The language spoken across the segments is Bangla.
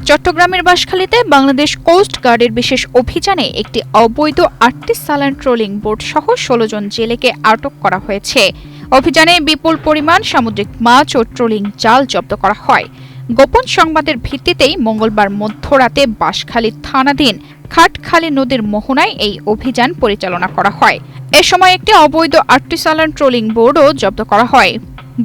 চট্টগ্রামের বাঁশখালীতে বাংলাদেশ কোস্ট গার্ডের বিশেষ অভিযানে একটি অবৈধ ৩৮ সালান ট্রোলিং বোট সহ ১৬ জন জেলেকে আটক করা হয়েছে। অভিযানে বিপুল পরিমাণ সামুদ্রিক মাছ ও ট্রোলিং জাল জব্দ করা হয়। গোপন সংবাদের ভিত্তিতেই মঙ্গলবার মধ্যরাতে বাঁশখালী থানাধীন খাটখালী নদীর মোহনায় এই অভিযান পরিচালনা করা হয়। এ সময় একটি অবৈধ ৩৮ সালান ট্রোলিং বোটও জব্দ করা হয়।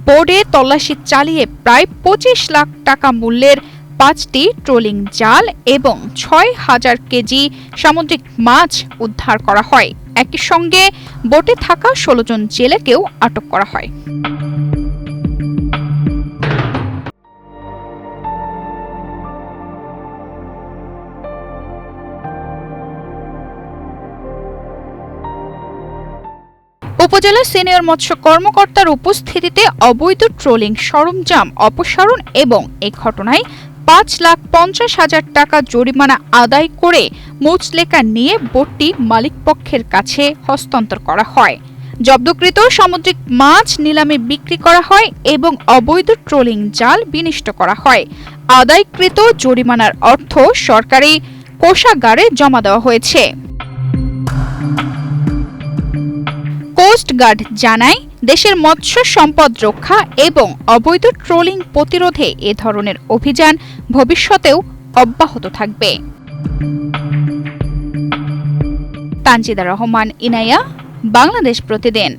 বোর্ডে তল্লাশি চালিয়ে প্রায় ২৫ লাখ টাকা মূল্যের ৫টি ট্রোলিং জাল এবং ৬,০০০ কেজি সামুদ্রিক মাছ উদ্ধার করা হয়। একই সঙ্গে বোটে থাকা ১৬ জন জেলেকেও আটক করা হয়। উপজেলা সিনিয়র মৎস্য কর্মকর্তার উপস্থিতিতে অবৈধ ট্রোলিং সরঞ্জাম অপসারণ এবং এ ঘটনায় ৫,৫০,০০০ টাকা জরিমানা আদায় করে মুচলেকা নিয়ে বোটটি মালিকপক্ষের কাছে হস্তান্তর করা হয়। জব্দকৃত সামুদ্রিক মাছ নিলামে বিক্রি করা হয় এবং অবৈধ ট্রোলিং জাল বিনষ্ট করা হয়। আদায়কৃত জরিমানার অর্থ সরকারি কোষাগারে জমা দেওয়া হয়েছে। কোস্ট গার্ড জানায়, দেশের মৎস্য সম্পদ রক্ষা এবং অবৈধ ট্রোলিং প্রতিরোধে এ ধরনের অভিযান ভবিষ্যতেও অব্যাহত থাকবে। তানজিদা রহমান, ইনায়া, বাংলাদেশ প্রতিদিন।